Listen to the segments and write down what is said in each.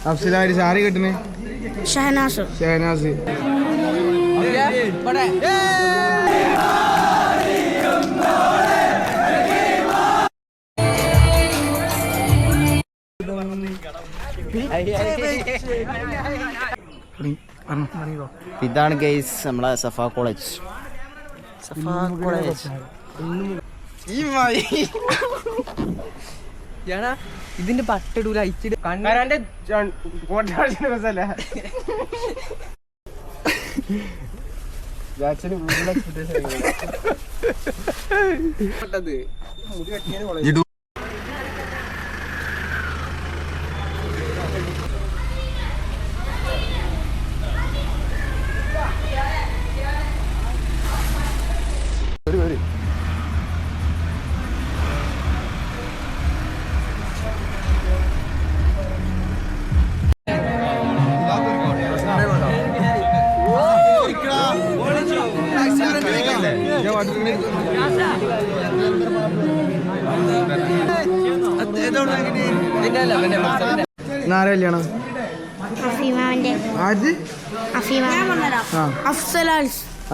അഫ്സലാരിസ് ആര് കിട്ടുന്നേ? ഷഹനാസ്. ഇതാണ് ഗൈസ് നമ്മളെ സഫ കോളേജ്. ഇതിന്റെ പട്ടിടൂല അയച്ചിട്ട്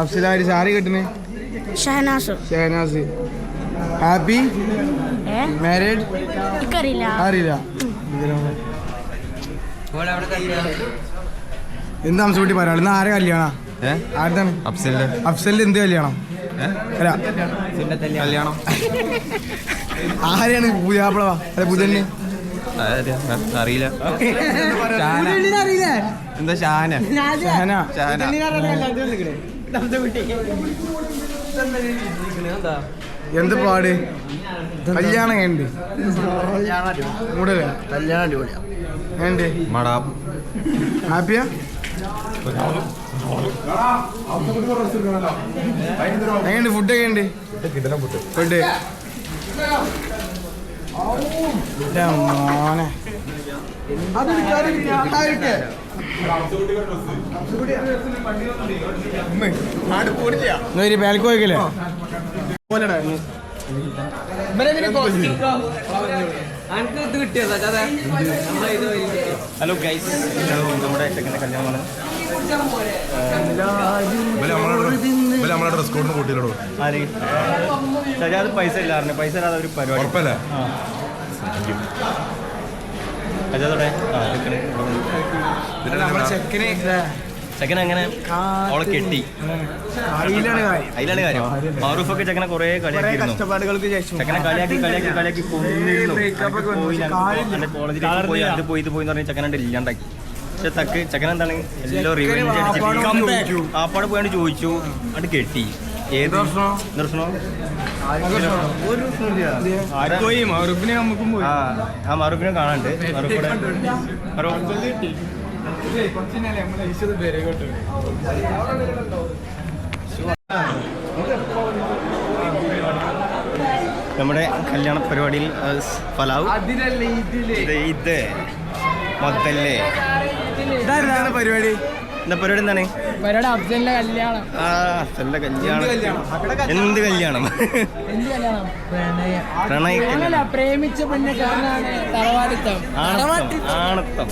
അഫ്സലാരിസ് ആര് കിട്ടുന്നേ? ഷഹനാസ്. Happy married? അറിയില്ല. എന്താ അംസൂട്ടി പറയാ? ഇന്ന് ആരെ കല്യാണം? ആരുതാണ്? അഫ്സലിന്റെ എന്ത് കല്യാണം? കല്യാണം ആരെയാണ്? പൂജാപ്പളവാ? അല്ലെ പൂജന്? അറിയില്ല. എന്താ ഷാന? എന്ത് പാട്? കല്യാണം ഉണ്ട്. ഹാപ്പിയാ? എങ്ങനെയുണ്ട്? ഫുഡൊക്കെ ഉണ്ട്? ഫുഡ് മോനെ പേലക്ക് പോയിക്കല്ലേ? ഹലോ ഗൈസ്, നമ്മുടെ ചെക്കൻ്റെ കല്യാണമാണ്. ഡ്രസ് കോഡിന് കൂട്ടിയില്ലോ? അത് പൈസ ഇല്ലായിരുന്നു. പൈസ ഇല്ലാതെ ഒരു പരിപാടി ഉറപ്പല്ലേ? ചെക്കൻ അങ്ങനെ അവളെ കെട്ടി. അതിലാണ് കാര്യം. മാറൂഫൊക്കെ ചെക്കനെ കുറെ കളിയാക്കിയിരുന്നു. ചെക്കനെ കളിയാക്കി കൊന്നിരുന്നു. കോളേജിൽ പോയി അത് പോയി ഇത് പോയിന്ന് പറഞ്ഞ് ചെക്കനായിട്ട് ഇല്ലാണ്ടാക്കി. പക്ഷെ ചെക്കനെന്താണ് എല്ലാം റിവെഞ്ച് അടിച്ചിട്ട് ആപ്പാടെ പോയാണ്ട് ചോദിച്ചു, അത് കെട്ടി. ഏത് ദർശനോ? ആ മാറൂഫിനെ കാണാണ്ട്. നമ്മുടെ കല്യാണ പരിപാടിയിൽ ഫലാവ് ഇത് മൊത്തല്ലേ പരിപാടി. എന്താ പരിപാടി? എന്താണ് അഫ്സലിന്റെ കല്യാണം? അഫ്സലിന്റെ കല്യാണം. എന്ത് കല്യാണം? പ്രേമിച്ച പെണ്ണെ കാണാനാണ് തറവാടിത്തം. ആണത്തം.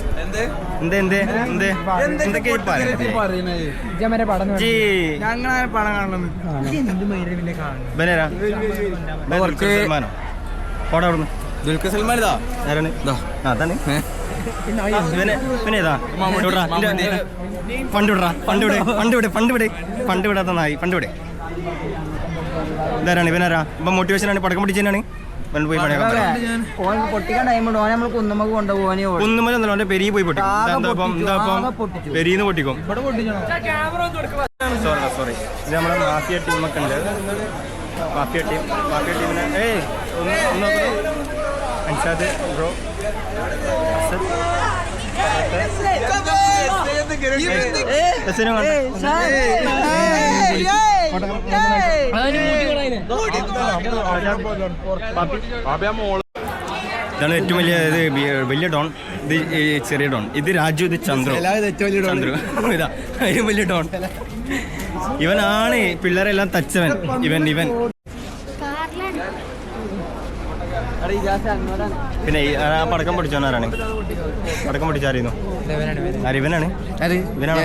എന്തൊക്കെ പടം കാണണം. ദുൽഖർ സൽമാൻ ആരാണ്? അതാണ് ഫണ്ട് ഇതാരാണ്? ഇവനാരാ? ഇപ്പൊ മോട്ടിവേഷനാണ്. പടക്കം പിടിച്ചാണ് പൊട്ടിക്കാൻ ടൈമുണ്ട്. ഓനെ നമ്മൾ കുന്നുമ്മക്ക് കൊണ്ടുപോകാനേ. കുന്നുമ്മലൊന്നല്ല, അവന്റെ പെരിയിൽ പോയി പൊട്ടിക്കും. പെരിന്ന് പൊട്ടിക്കും. സോറി, ഇത് നമ്മുടെ മാഫിയ ടീമൊക്കെ ഉണ്ട്. മാഫിയ ടീമിന് അൻഷാദ് ബ്രോ, ഇതാണ് ഏറ്റവും വലിയ ഡോൺ. ഇത് ചെറിയ ഡോൺ. ഇത് രാജു, ഇത് ചന്ദ്രു. ഇതാ ഏറ്റവും വലിയ ഡോൺ. ഇവനാണ് പിള്ളേരെല്ലാം തച്ചവൻ. ഇവൻ പിന്നെ ആ പടക്കം പൊട്ടിച്ചോനാരാണ്? പടക്കം പൊട്ടിച്ചാറിയുന്നു ഇവനാണ്.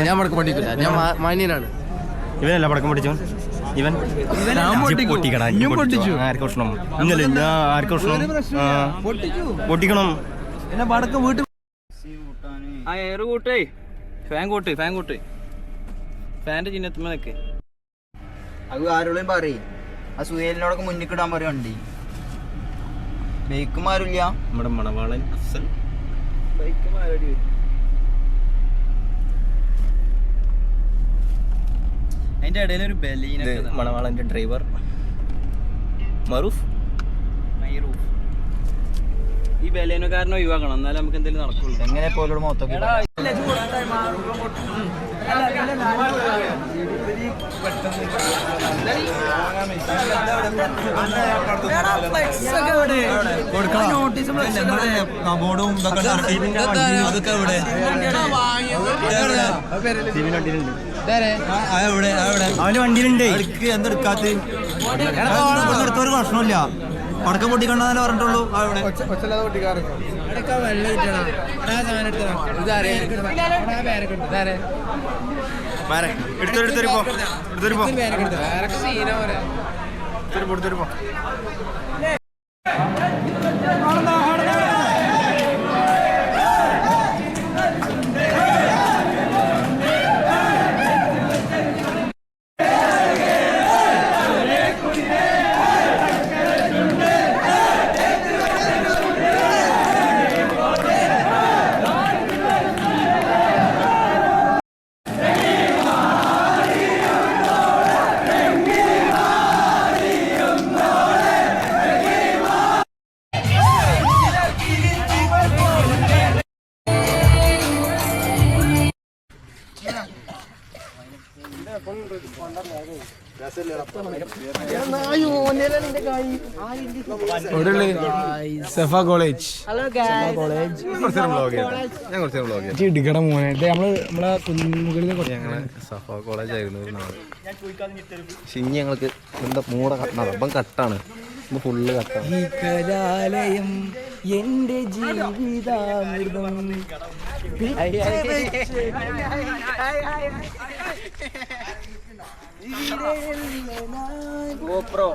ഞാൻ പടക്കം പൊട്ടിക്കില്ല, ഞാൻ മാന്യനാണ്. ഇവനല്ല പടക്കം പൊട്ടിച്ചോ? ഇവൻ പൊട്ടിക്കണം. പിന്നെ പടക്കം വീട്ടിൽ ഫാൻ്റെ ചിഹ്നത്തിനൊക്കെ അത് ആരോടും പറയും. ആ സുഹേലിനോടൊക്കെ മുന്നിക്കിടാൻ പറയുന്നുണ്ട്. ബൈക്കുമാരില്ല. നമ്മുടെ മണവാളൻ അഫ്സൽ. അതിന്റെ ഇടയിൽ ഒരു ബലീന. മണവാളന്റെ ഡ്രൈവർ മറൂഫ്. ഈ ബലേനക്കാരനെ ഒഴിവാക്കണം, എന്നാലും നമുക്ക് എന്തെങ്കിലും നടക്കുള്ളൂ. എങ്ങനെ പോലും മൊത്തം അവന് വണ്ടിയിലുണ്ട്. എന്തെടുക്കാത്ത ഒരു പ്രശ്നമില്ല. പടക്കം പൊട്ടിക്കണ്ടെന്നല്ലേ പറഞ്ഞിട്ടുള്ളൂ. സഫ കോളേജ്. ഇടുക്കട മോനെ നമ്മളെ കുഞ്ഞുമുകളിൽ സഫ കോളേജ് ആയിരുന്നു. ഇനി ഞങ്ങൾക്ക് എന്താ മൂടെ അപ്പം കട്ടാണ്, ഫുള്ള് കട്ടാണ്. ഈ കലാലയം എന്റെ ജീവിതാമൃതം. ക്രോപ്രോ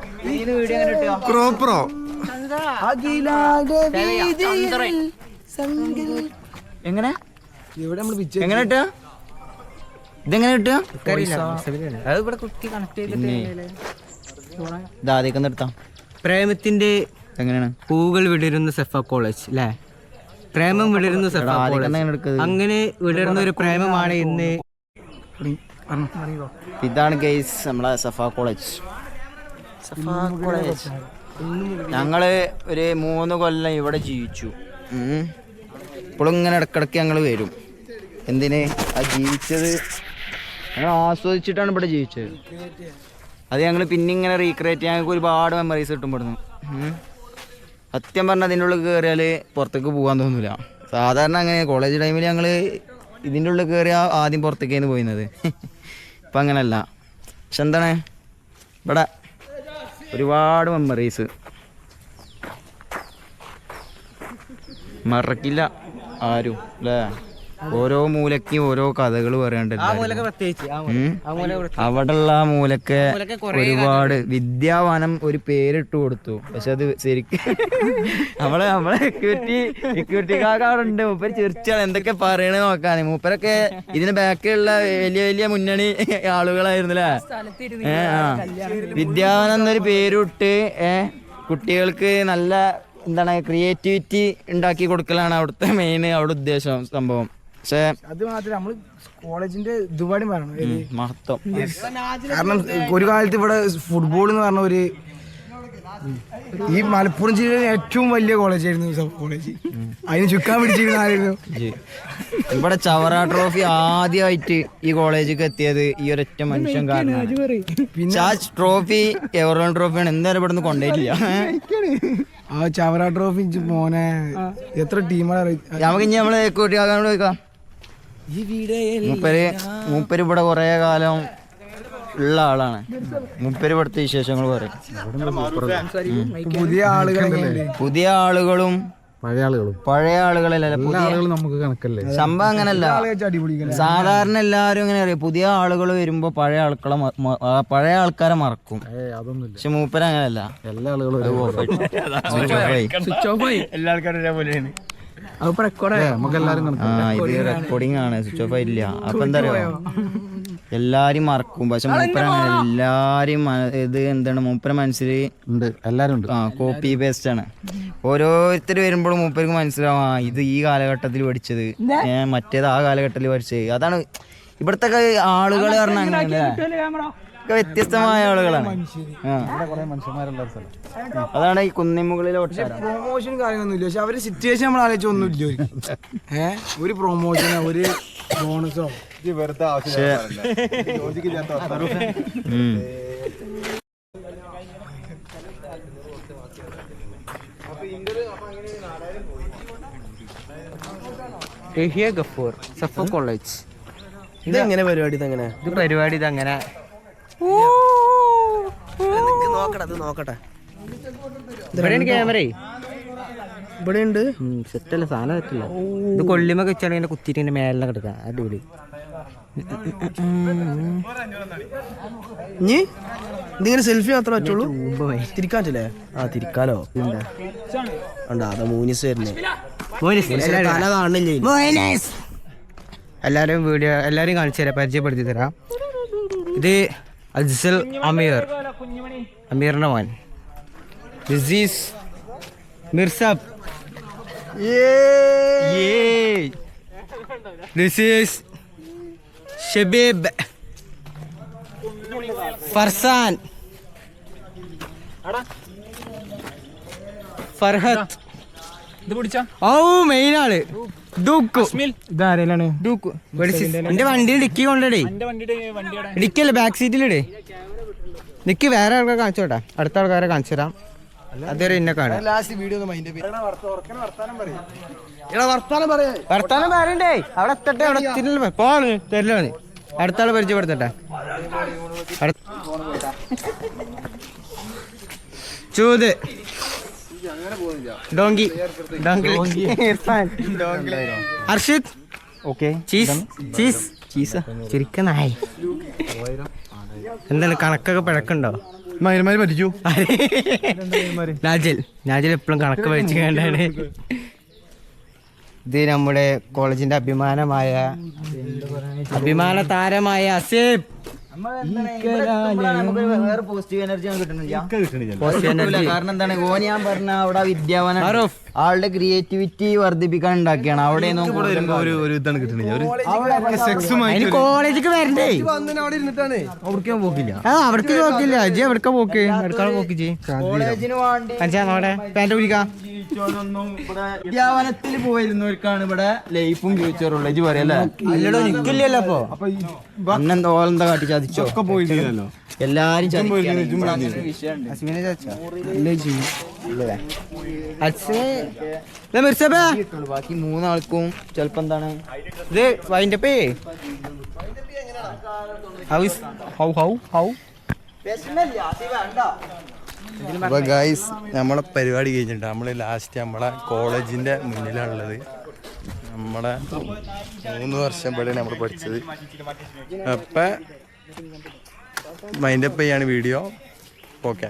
എങ്ങനെ ഇവിടെ നമ്മൾ എങ്ങനെ കിട്ടുക? ഇതെങ്ങനെ കിട്ടുക? അത് ഇവിടെ കുത്തി കണക്ട് ചെയ്തിട്ട് ഇതാദ്യം നിർത്താം. പ്രേമത്തിന്റെ എങ്ങനെയാണ് പൂകൾ വിടരുന്ന സഫ കോളേജ് അല്ലേ? പ്രേമം വിടരുന്ന സഫ കോളേജ്. അങ്ങനെ വിടരുന്ന ഒരു പ്രേമമാണ് ഇന്ന്. ഇതാണ് ഗൈസ് നമ്മളെ സഫ കോളേജ്. ഞങ്ങള് ഒരു 3 കൊല്ലം ഇവിടെ ജീവിച്ചു. ഇപ്പോഴും ഇങ്ങനെ ഇടക്കിടക്ക് ഞങ്ങൾ വരും. എന്തിന്? ആ ജീവിച്ചത് ഞങ്ങൾ ആസ്വദിച്ചിട്ടാണ് ഇവിടെ ജീവിച്ചത്. അത് ഞങ്ങൾ പിന്നെ ഇങ്ങനെ റീക്രിയേറ്റ് ചെയ്യാൻ ഞങ്ങൾക്ക് ഒരുപാട് മെമ്മറീസ് കിട്ടും ഇവിടുന്ന്. സത്യം പറഞ്ഞാൽ അതിൻ്റെ ഉള്ളിൽ കയറിയാൽ പുറത്തേക്ക് പോകാൻ തോന്നില്ല. സാധാരണ അങ്ങനെ കോളേജ് ടൈമിൽ ഞങ്ങൾ ഇതിൻ്റെ ഉള്ളിൽ കയറിയാൽ ആദ്യം പുറത്തേക്കാണ് പോയിരുന്നത്. ഇപ്പം അങ്ങനെയല്ല. പക്ഷെ എന്താണ് ഇവിടെ ഒരുപാട് മെമ്മറീസ് മറക്കില്ല ആരും അല്ലേ? ഓരോ മൂലയ്ക്കും ഓരോ കഥകൾ പറയാണ്ട്. അവിടെയുള്ള ആ മൂലക്ക് ഒരുപാട് വിദ്യാവനം ഒരു പേരിട്ട് കൊടുത്തു. പക്ഷെ അത് ശരിക്കും നമ്മളെ സെക്യൂരിറ്റിക്കാർക്ക് അവിടെ ഉണ്ട്. മൂപ്പര് ചിരിച്ചാണ് എന്തൊക്കെ പറയണത് നോക്കാന്. മൂപ്പരൊക്കെ ഇതിന് ബാക്കിലുള്ള വലിയ വലിയ മുന്നണി ആളുകളായിരുന്നല്ലേ. വിദ്യാവനം എന്നൊരു പേരിട്ട് കുട്ടികൾക്ക് നല്ല എന്താണ് ക്രിയേറ്റിവിറ്റി ഉണ്ടാക്കി കൊടുക്കലാണ് അവിടുത്തെ മെയിൻ അവിടെ ഉദ്ദേശം സംഭവം. പക്ഷേ അത് മാത്രമേ നമ്മള് കോളേജിന്റെ ഇതുപാടി പറയണം മഹത്വം. കാരണം ഒരു കാലത്ത് ഇവിടെ ഫുട്ബോൾ എന്ന് പറഞ്ഞ ഒരു ഈ മലപ്പുറം ജില്ലയിലെ ഏറ്റവും വലിയ കോളേജായിരുന്നു കോളേജ്. അതിന് ചുക്കാൻ പിടിച്ചിരുന്നായിരുന്നു. ഇവിടെ ചവറ ട്രോഫി ആദ്യമായിട്ട് ഈ കോളേജിലേക്ക് എത്തിയത് ഈ ഒരൊറ്റ മനുഷ്യൻ കാരണം. പിന്നെ ആ ട്രോഫി എവറോൺ ട്രോഫിയാണ്. എന്തായാലും ഇവിടെ നിന്ന് കൊണ്ടുപോയിട്ടില്ല. ആ ചവറ ട്രോഫി മോനെ എത്ര ടീമാണ്. നമുക്ക് ഇനി നമ്മള് കൂട്ടിയാക്കാൻ ചോദിക്കാം. മൂപ്പര് ഇവിടെ കൊറേ കാലം ഉള്ള ആളാണ്. മൂപ്പര് ഇവിടുത്തെ വിശേഷങ്ങൾ പറയും. പുതിയ ആളുകളെ പുതിയ ആളുകളും പഴയ ആളുകളല്ല. നമുക്ക് കണക്കല്ലേ. സംഭവം അങ്ങനല്ല. സാധാരണ എല്ലാരും ഇങ്ങനെ അറിയാം, പുതിയ ആളുകൾ വരുമ്പോ പഴയ ആൾക്കാരെ മറക്കും. പക്ഷെ മൂപ്പര് അങ്ങനല്ല. എല്ലാ ആളുകളും എല്ലാ ആൾക്കാരും ഒരേപോലെയാണ്. നമുക്ക് എല്ലാരും ഇത് റെക്കോർഡിംഗ് ആണ്, സ്വിച്ച് ഓഫ് ആയിട്ടില്ല. അപ്പൊ എന്താ പറയാ, എല്ലാരും മറക്കും. പക്ഷെ മൂപ്പര എല്ലാരും ഇത് എന്താണ് മൂപ്പര മനസ്സിൽ ഉണ്ട്, എല്ലാരും ഉണ്ട്. കോപ്പി പേസ്റ്റ് ആണ്. ഓരോരുത്തർ വരുമ്പോഴും മൂപ്പർക്ക് മനസ്സിലാവും ഇത് ഈ കാലഘട്ടത്തിൽ പഠിച്ചത്, മറ്റേത് ആ കാലഘട്ടത്തിൽ പഠിച്ചത്. അതാണ് ഇവിടുത്തെ ആളുകൾ പറഞ്ഞാൽ അങ്ങനെ വ്യത്യസ്തമായ ആളുകളാണ്. അതാണ് ഈ കുന്നിമുകളിലെ പ്രൊമോഷൻ കാര്യങ്ങളൊന്നുമില്ല. പക്ഷെ അവര് സിറ്റുവേഷൻ നമ്മൾ ആലോചിച്ചൊന്നുമില്ല. ഒരു പ്രൊമോഷനോ ഒരു ബോണസോ ഗഫൂർ സഫ കോളേജ്. ഇതെങ്ങനെ പരിപാടി? ഇത് പരിപാടി ഇതങ്ങനെ നോക്കട്ടെ. ക്യാമറ ഇവിടെ ഉണ്ട്. സെറ്റല്ല, സാധനം സെറ്റല്ല. ഇത് കൊള്ളിമൊക്കെ വെച്ചാൽ ഇങ്ങനെ കുത്തിയിട്ട് ഇങ്ങനെ മേലെ കിടക്കാം. അടിപൊളി. ഇനി ഇതിങ്ങനെ സെൽഫി മാത്രമേ പറ്റുള്ളൂ. തിരിക്കാൻ പറ്റില്ലേ? തിരിക്കാലോ. അതാ മൂനിസ് വരുന്നേ. തല കാണില്ലേ? എല്ലാവരും വീഡിയോ എല്ലാവരും കാണിച്ചു തരാം, പരിചയപ്പെടുത്തി തരാം. ഇത് അജ്സൽ അമീറിന്റെ മോൻ. This is Mirsab. This is Shabeeb, Farzan, Farhat. ഓ മെയിൻ ആള് എന്റെ വണ്ടി ഡിക്കി കൊണ്ടേ. ഡിക്കല്ലേ, ബാക്ക് സീറ്റിലിടേ. നിക്ക് വേറെ ആൾക്കാരെ കാണിച്ചോട്ടെ, അടുത്ത ആൾക്കാരെ കാണിച്ചു തരാം. അതുവരെ എന്നെ കാണാം. വർത്താനം പറയണ്ടേ, അവിടെ എത്തട്ടെ. അവിടെ എത്തിയിട്ടില്ല പോണ് തരില്ലാണ്. അടുത്ത ആള് പരിചയപ്പെടുത്തട്ടെ. ചൂത് ഡോങ്കി ഹർഷിത്. ഓക്കെ ചിരിക്കനായി. എന്താണ് കണക്കൊക്കെ പിഴക്കുണ്ടോ? പറ്റിച്ചു. നാജൽ എപ്പോഴും കണക്ക് പഠിച്ചു കണ്ടാണ്. ഇത് നമ്മുടെ കോളേജിന്റെ അഭിമാന താരമായ അസീബ്. പോസിറ്റീവ് എനർജി കിട്ടുന്നില്ല. കാരണം എന്താണ്, ഓൻ ഞാൻ പറഞ്ഞ അവിടെ വിദ്യാവനം ആളുടെ ക്രിയേറ്റിവിറ്റി വർദ്ധിപ്പിക്കാൻ ഉണ്ടാക്കിയാണ്. അവിടെ കോളേജിക്ക് വരണ്ടേ? അവിടേക്ക് പോക്കില്ല. അജി എവിടക്ക പോക്ക്? എവിടക്കാണ് പോക്ക്? പാൻറ് കുടിക്കാം. വിദ്യാവനത്തിൽ പോയിരുന്നവർക്കാണ് ഇവിടെ ലൈഫും ഫ്യൂച്ചറും ഉള്ളത്. ഇജ്ജ് പറയല്ലേ? അല്ലടോ നിക്കില്ലല്ലോ. അപ്പൊ അന്നെന്താ ഓളെന്താ കാട്ടി ചതിച്ചോ? എല്ലാരും ബാക്കി മൂന്നാൾക്കും ചെലപ്പോ എന്താണ് ഇത് വൈൻഡപ്പേ. അപ്പൊ ഗൈസ്, നമ്മളെ പരിപാടി കഴിഞ്ഞിട്ട് നമ്മള് ലാസ്റ്റ് നമ്മളെ കോളേജിന്റെ മുന്നിലാണുള്ളത്. നമ്മളെ 3 വർഷം ഇവിടെ നമ്മൾ പഠിച്ചത്. അപ്പൊ മൈൻഡപ്പ് ചെയ്യാണ് വീഡിയോ. ഓക്കെ.